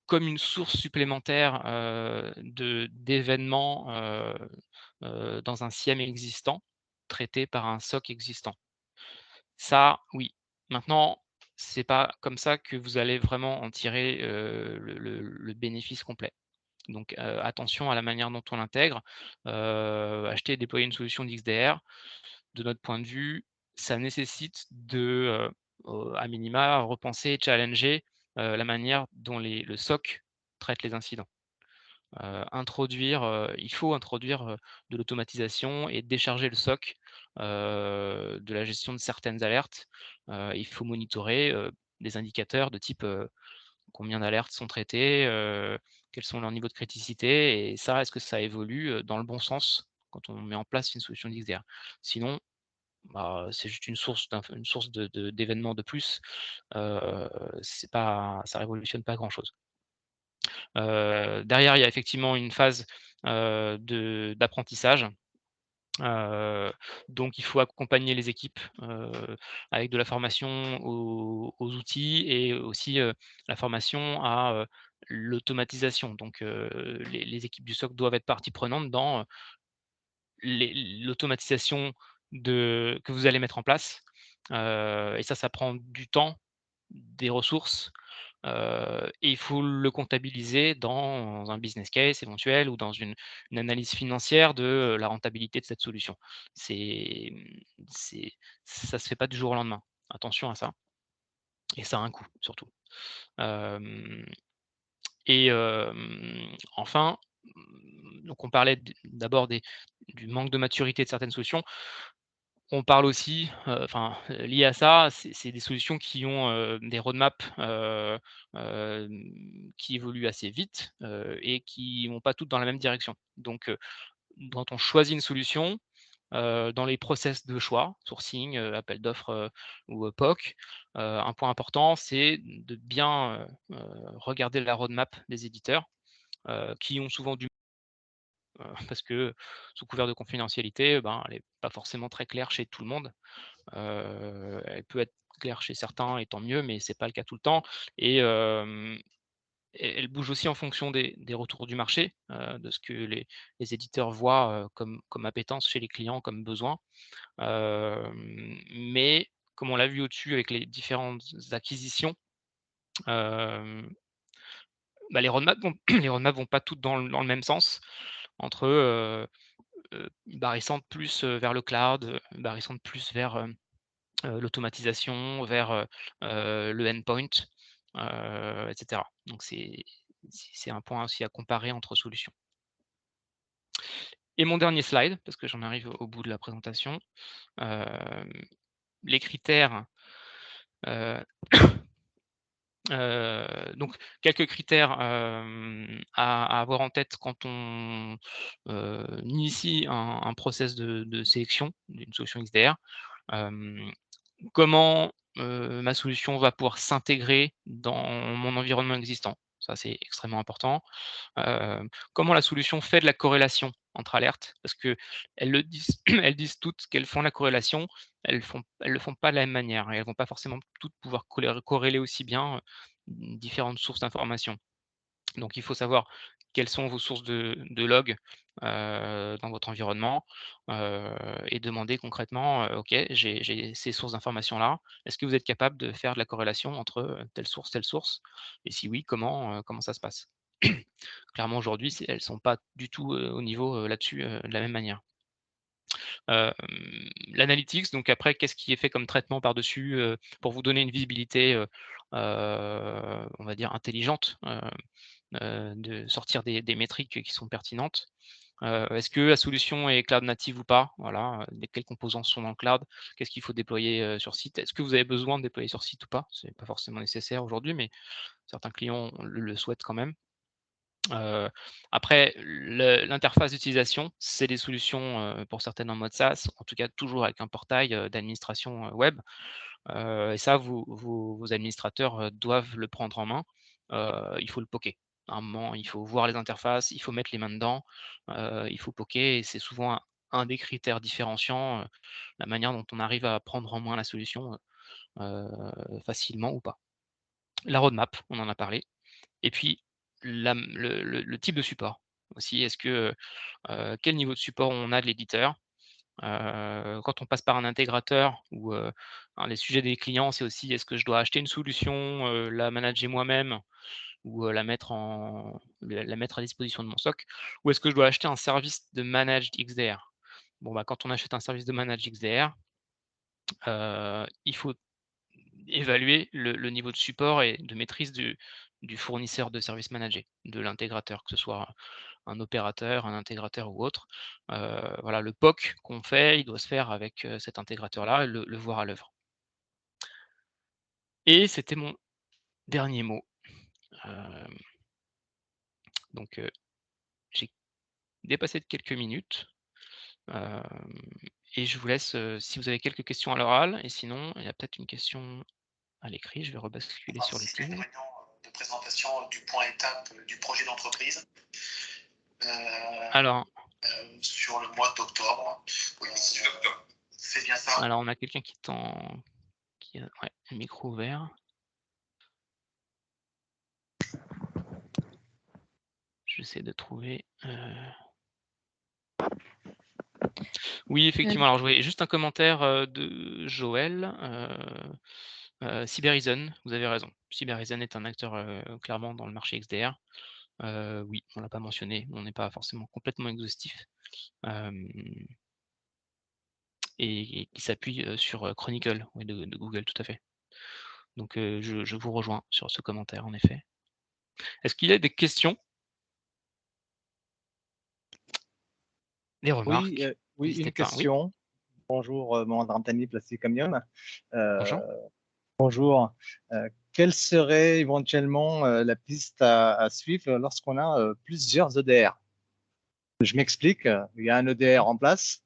comme une source supplémentaire, d'événements, dans un SIEM existant, traité par un SOC existant». Ça, oui. Maintenant, c'est pas comme ça que vous allez vraiment en tirer, le bénéfice complet. Donc, attention à la manière dont on l'intègre. Acheter et déployer une solution d'XDR, de notre point de vue, ça nécessite à minima, repenser et challenger, la manière dont le SOC traite les incidents. Il faut introduire, de l'automatisation et décharger le SOC, de la gestion de certaines alertes. Il faut monitorer, des indicateurs de type, combien d'alertes sont traitées, quels sont leurs niveaux de criticité et ça, est-ce que ça évolue, dans le bon sens quand on met en place une solution d'XDR? Sinon, bah, c'est juste une source d'événements de plus, c'est pas ça révolutionne pas grand-chose. Derrière, il y a effectivement une phase, d'apprentissage. Donc il faut accompagner les équipes, avec de la formation aux outils et aussi, la formation à, l'automatisation. Donc les équipes du SOC doivent être partie prenante dans, l'automatisation que vous allez mettre en place. Et ça prend du temps, des ressources, et il faut le comptabiliser dans un business case éventuel ou dans une analyse financière de la rentabilité de cette solution. C'est, ça se fait pas du jour au lendemain. Attention à ça. Et ça a un coût surtout. Hem Et enfin, donc on parlait d'abord du manque de maturité de certaines solutions. On parle aussi, lié à ça, c'est des solutions qui ont, des roadmaps, qui évoluent assez vite, et qui vont pas toutes dans la même direction. Donc, quand on choisit une solution, dans les process de choix, sourcing, appel d'offres, ou POC, un point important, c'est de bien, regarder la roadmap des éditeurs, qui ont souvent parce que sous couvert de confidentialité, ben, elle est pas forcément très claire chez tout le monde. Elle peut être claire chez certains et tant mieux, mais c'est pas le cas tout le temps. Et elle bouge aussi en fonction des retours du marché, de ce que les éditeurs voient, comme appétence chez les clients, comme besoin. Mais comme on l'a vu au-dessus avec les différentes acquisitions, hem, les roadmaps vont les roadmaps vont pas toutes dans le même sens entre, bah, ils sentent plus, vers le cloud, bah, ils sentent plus vers, l'automatisation, vers, le endpoint, et cetera. Donc c'est un point aussi à comparer entre solutions. Et mon dernier slide, parce que j'en arrive au bout de la présentation, hem, les critères, heu donc quelques critères, à avoir en tête quand on, initie un process de sélection d'une solution XDR. Hem, Comment, ma solution va pouvoir s'intégrer dans mon environnement existant? Ça, c'est extrêmement important. Comment la solution fait de la corrélation entre alertes? Parce qu'elles le disent elles disent toutes qu'elles font la corrélation, elles le font pas de la même manière et elles vont pas forcément toutes pouvoir corréler aussi bien, différentes sources d'informations. Donc il faut savoir quelles sont vos sources de logs, dans votre environnement, et demander concrètement, «OK, j'ai ces sources d'informations-là. Est-ce que vous êtes capable de faire de la corrélation entre, telle source? Et si oui, comment ça se passe?» Clairement aujourd'hui, elles sont pas du tout, au niveau, là-dessus, de la même manière. Hem, L'analytics, donc après, qu'est-ce qui est fait comme traitement par-dessus, pour vous donner une visibilité, on va dire intelligente, de sortir des métriques qui sont pertinentes. Est-ce que la solution est cloud native ou pas? Voilà, quels composants sont dans le cloud? Qu'est-ce qu'il faut déployer, sur site? Est-ce que vous avez besoin de déployer sur site ou pas? C'est pas forcément nécessaire aujourd'hui, mais certains clients le souhaitent quand même. Après l'interface d'utilisation, c'est des solutions, pour certaines en mode SaaS, en tout cas toujours avec un portail, d'administration, web. Et ça vos administrateurs, doivent le prendre en main. Il faut le poker. À un moment, il faut voir les interfaces, il faut mettre les mains dedans, il faut poker et c'est souvent un des critères différenciants, la manière dont on arrive à prendre en main la solution, facilement ou pas. La roadmap, on en a parlé. Et puis le type de support aussi. Est-ce que, quel niveau de support on a de l'éditeur? Quand on passe par un intégrateur ou, alors les sujets des clients, c'est aussi est-ce que je dois acheter une solution, la manager moi-même ou, la mettre à disposition de mon SOC? Ou est-ce que je dois acheter un service de managed XDR? Bon, bah, quand on achète un service de managed XDR, il faut évaluer le niveau de support et de maîtrise du fournisseur de services managés, de l'intégrateur, que ce soit un opérateur, un intégrateur ou autre. Voilà, le POC qu'on fait, il doit se faire avec, cet intégrateur-là et le voir à l'œuvre. Et c'était mon dernier mot. Hem, donc, j'ai dépassé de quelques minutes, hem et je vous laisse, si vous avez quelques questions à l'oral et sinon, il y a peut-être une question à l'écrit, je vais rebasculer sur le Participer à une Teams. réunion de présentation du point étape du projet d'entreprise Alors sur le mois d'octobre. C'est bien ça. on a quelqu'un qui a ouais, le micro ouvert. J'essaie de trouver, Oui, effectivement. Alors, je voyais juste un commentaire de Joël. Cybereason, vous avez raison. Cybereason est un acteur clairement dans le marché XDR. Oui, on l'a pas mentionné, on n'est pas forcément complètement exhaustif. Et qui s'appuie sur Chronicle, oui, de Google, tout à fait. Donc, je vous rejoins sur ce commentaire, en effet. Est-ce qu'il y a des questions? Des remarques? Oui, N'hésitez une pas. Oui, question. Bonjour, Mohamed Plastic Camion. bonjour. Bonjour. Quelle serait éventuellement la piste à suivre lorsqu'on a plusieurs EDR? Je m'explique, il y a un EDR en place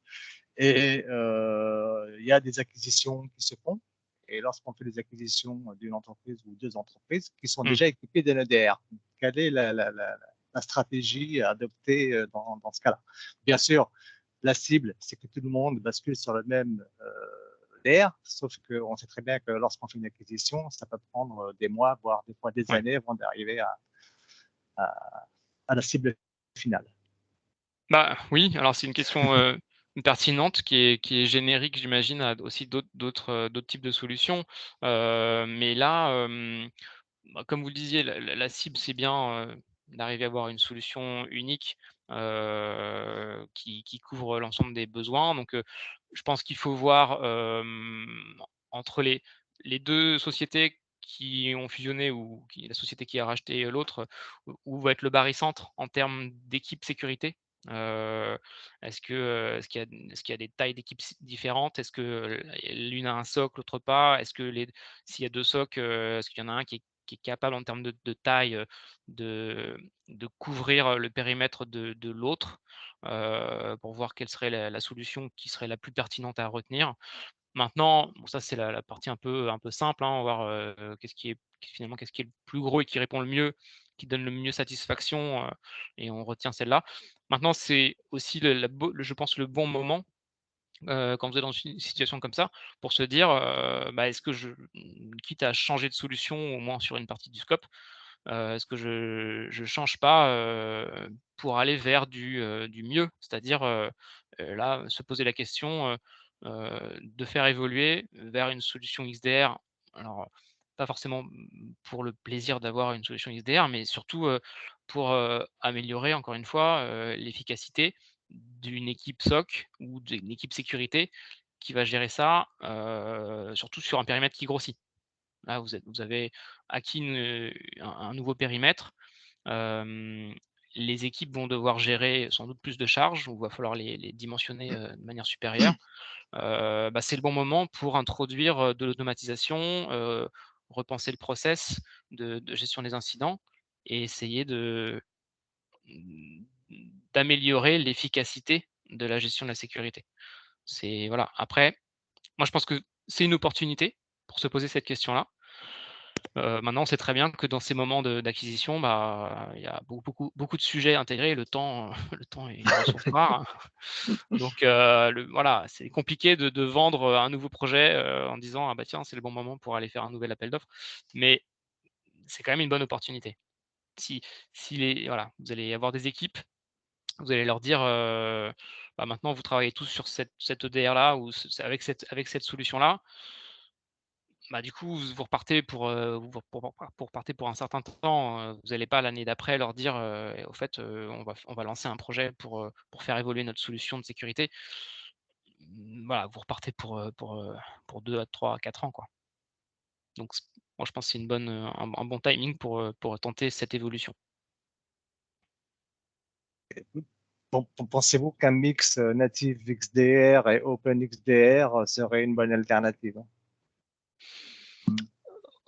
et il y a des acquisitions qui se font. Et lorsqu'on fait des acquisitions d'une entreprise ou deux entreprises qui sont Mmh. déjà équipées d'un EDR, quelle est la stratégie à adopter dans ce cas-là? Bien sûr, la cible, c'est que tout le monde bascule sur le même EDR, sauf qu'on sait très bien que lorsqu'on fait une acquisition, ça peut prendre des mois, voire des fois des Ouais. années avant d'arriver à la cible finale. Bah, oui, alors c'est une question pertinente qui est générique, j'imagine, à aussi d'autres types de solutions. Mais là, bah, comme vous le disiez, la cible, c'est bien d'arriver à avoir une solution unique qui couvre l'ensemble des besoins. Donc, je pense qu'il faut voir entre les deux sociétés qui ont fusionné ou la société qui a racheté l'autre, où va être le barycentre en termes d'équipe sécurité. Heu, est-ce qu'il y a des tailles d'équipes différentes? Est-ce que l'une a un SOC, l'autre pas? Est-ce que s'il y a 2 SOC, est-ce qu'il y en a un qui est capable en termes de taille, de couvrir le périmètre de l'autre, pour voir quelle serait la solution qui serait la plus pertinente à retenir. Maintenant, bon, ça c'est la partie un peu simple, hein, on va voir, qu'est-ce qui est le plus gros et qui répond le mieux, qui donne le mieux satisfaction, et on retient celle-là. Maintenant, c'est aussi je pense le bon moment, quand vous êtes dans une situation comme ça, pour se dire, bah, est-ce que quitte à changer de solution, au moins sur une partie du scope, est-ce que je change pas, pour aller vers du mieux? C'est-à-dire, là, se poser la question, de faire évoluer vers une solution XDR. Alors, pas forcément, pour le plaisir d'avoir une solution XDR, mais surtout, pour, améliorer encore une fois, l'efficacité d'une équipe SOC ou d'une équipe sécurité qui va gérer ça, surtout sur un périmètre qui grossit. Là, vous avez acquis un nouveau périmètre. Hem, les équipes vont devoir gérer sans doute plus de charges, ou il va falloir les dimensionner, de manière supérieure. Bah, c'est le bon moment pour introduire, de l'automatisation, repenser le process de gestion des incidents et essayer mmh, d'améliorer l'efficacité de la gestion de la sécurité. C'est voilà, après, moi je pense que c'est une opportunité pour se poser cette question-là. Maintenant, on sait très bien que dans ces moments d'acquisition, bah, il y a beaucoup de sujets intégrés. Le temps, le temps est une ressource rare, hein. Donc, voilà, c'est compliqué de vendre, un nouveau projet, en disant: «Ah bah tiens, c'est le bon moment pour aller faire un nouvel appel d'offres». Mais c'est quand même une bonne opportunité. Si voilà, vous allez avoir des équipes, vous allez leur dire, bah, maintenant vous travaillez tous sur cette EDR-là ou avec cette solution-là. Bah, du coup, vous repartez pour partez pour un certain temps, vous allez pas l'année d'après leur dire, «Au fait, on va lancer un projet pour faire évoluer notre solution de sécurité». Voilà, vous repartez pour 2 à 3 à 4 ans, quoi. Donc moi, je pense que c'est un bon timing pour tenter cette évolution. Pensez-vous qu'un mix native XDR et Open XDR serait une bonne alternative?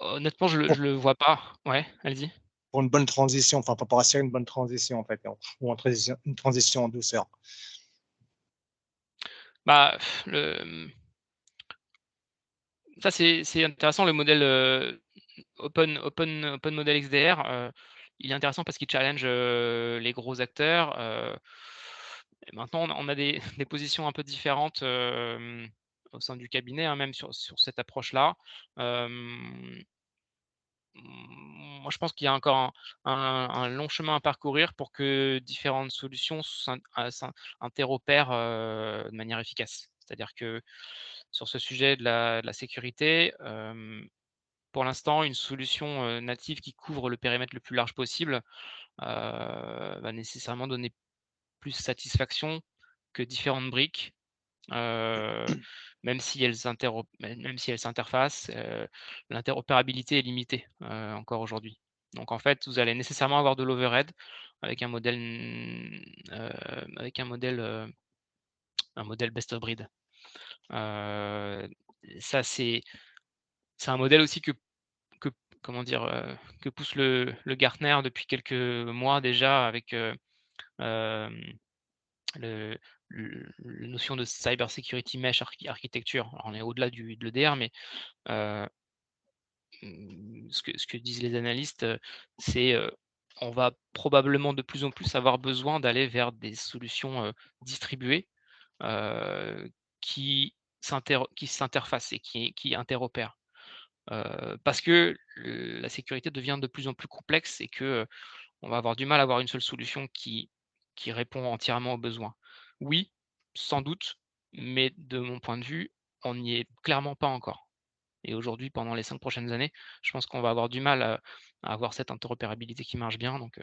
Honnêtement, Pour, je le vois pas. Ouais, allez-y. pour une bonne transition, enfin, pour assurer une bonne transition, en fait, ou une transition en douceur. Bah, ça c'est intéressant le modèle, open model XDR, il est intéressant parce qu'il challenge, les gros acteurs, et maintenant on a des des positions un peu différentes, au sein du cabinet, hein, même sur cette approche-là. Hem, moi, je pense qu'il y a encore un long chemin à parcourir pour que différentes solutions interopèrent, de manière efficace. C'est-à-dire que sur ce sujet de la sécurité, pour l'instant, une solution, native qui couvre le périmètre le plus large possible, va nécessairement donner plus satisfaction que différentes briques, heu, même si elles s'interfacent, l'interopérabilité est limitée, encore aujourd'hui. Donc en fait, vous allez nécessairement avoir de l'overhead avec un modèle, avec un modèle best of breed. Ça c'est un modèle aussi que comment dire? Que pousse le Gartner depuis quelques mois déjà avec, hem le la notion de cyber security mesh architecture. Alors on est au-delà de l'EDR, mais heu, ce que disent les analystes, c'est, on va probablement de plus en plus avoir besoin d'aller vers des solutions, distribuées, heu, qui s'interfacent et qui interopèrent. Parce que la sécurité devient de plus en plus complexe et que, on va avoir du mal à avoir une seule solution qui répond entièrement aux besoins. Oui, sans doute, mais de mon point de vue, on n'y est clairement pas encore. Et aujourd'hui, pendant les 5 prochaines années, je pense qu'on va avoir du mal à avoir cette interopérabilité qui marche bien. Donc,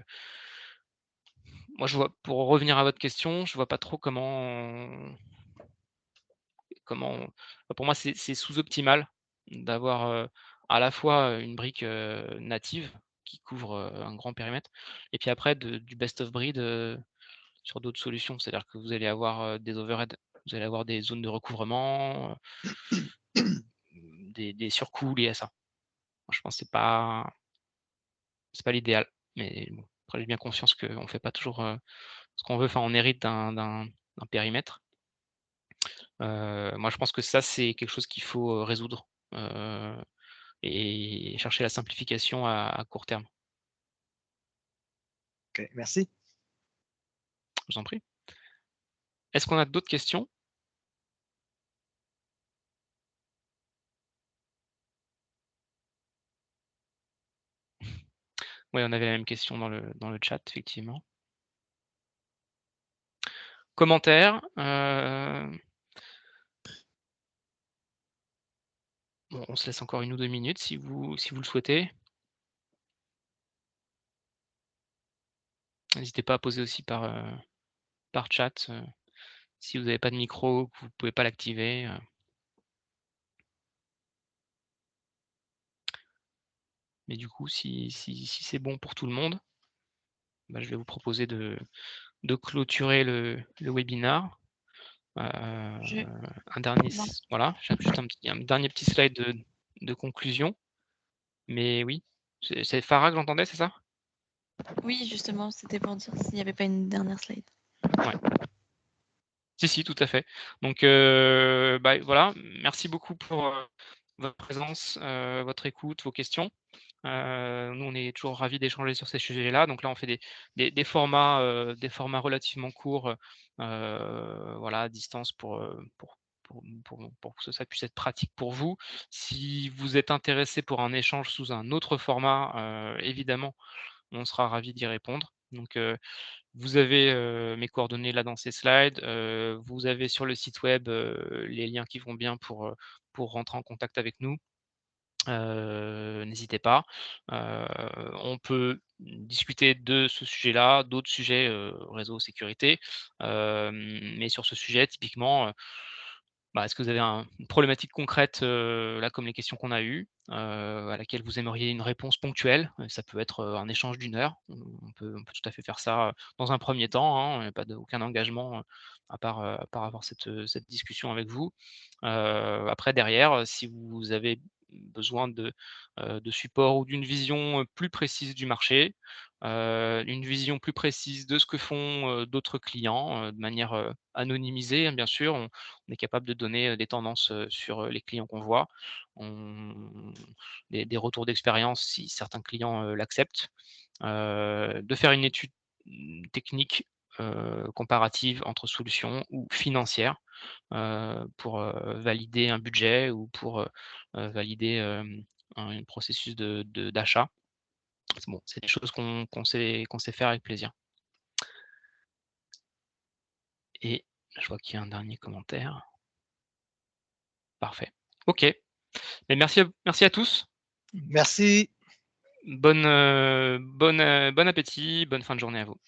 moi, je vois pour revenir à votre question, je vois pas trop comment pour moi, c'est sous-optimal d'avoir, à la fois, une brique, native qui couvre, un grand périmètre et puis après du best of breed, sur d'autres solutions. C'est-à-dire que vous allez avoir, des overheads, vous allez avoir des zones de recouvrement, des surcoûts liés à ça. Moi, je pense que c'est pas l'idéal, mais bon, après j'ai bien conscience qu'on ne fait pas toujours, ce qu'on veut. Enfin, on hérite d'un périmètre. Moi, je pense que ça, c'est quelque chose qu'il faut, résoudre, et chercher la simplification à court terme. Ok, merci. Je vous en prie. Est-ce qu'on a d'autres questions? Oui, on avait la même question dans le chat, effectivement. Commentaires, bon, on se laisse encore 1 ou 2 minutes si vous le souhaitez. N'hésitez pas à poser aussi par chat, si vous n'avez pas de micro, que vous ne pouvez pas l'activer. Mais du coup, si c'est bon pour tout le monde, bah, je vais vous proposer de clôturer le webinar. Je Un dernier non. voilà, j'ai juste un dernier petit slide de conclusion. Mais oui, c'est Farah que j'entendais, c'est ça? Oui, justement, c'était pour dire s'il n'y avait pas une dernière slide. Ouais. Si, tout à fait. Donc, bah, voilà, merci beaucoup pour, votre présence, votre écoute, vos questions. Nous, on est toujours ravis d'échanger sur ces sujets-là. Donc là, on fait des formats relativement courts, voilà, à distance pour que ça puisse être pratique pour vous. Si vous êtes intéressé pour un échange sous un autre format, évidemment, on sera ravis d'y répondre. Donc, vous avez, mes coordonnées là dans ces slides. Vous avez sur le site web, les liens qui vont bien pour rentrer en contact avec nous. N'hésitez pas. Heu, on peut discuter de ce sujet-là, d'autres sujets, réseau sécurité. Mais sur ce sujet typiquement, bah, est-ce que vous avez une problématique concrète, là comme les questions qu'on a eues, à laquelle vous aimeriez une réponse ponctuelle? Ça peut être, un échange d'1 heure. On peut tout à fait faire ça, dans un premier temps, hein, il y a pas aucun engagement, à part avoir cette discussion avec vous. Après derrière, si vous avez besoin de support ou d'une vision, plus précise du marché, une vision plus précise de ce que font, d'autres clients, de manière, anonymisée, hein, bien sûr. On est capable de donner, des tendances, sur, les clients qu'on voit. On des retours d'expérience si certains clients, l'acceptent. De faire une étude, technique, comparative entre solutions ou financière, pour, valider un budget ou pour, valider, un processus d'achat. Bon, c'est des choses qu'on sait faire avec plaisir. Et je vois qu'il y a un dernier commentaire. Parfait. OK. Mais merci à tous. Merci. Bon appétit, bonne fin de journée à vous.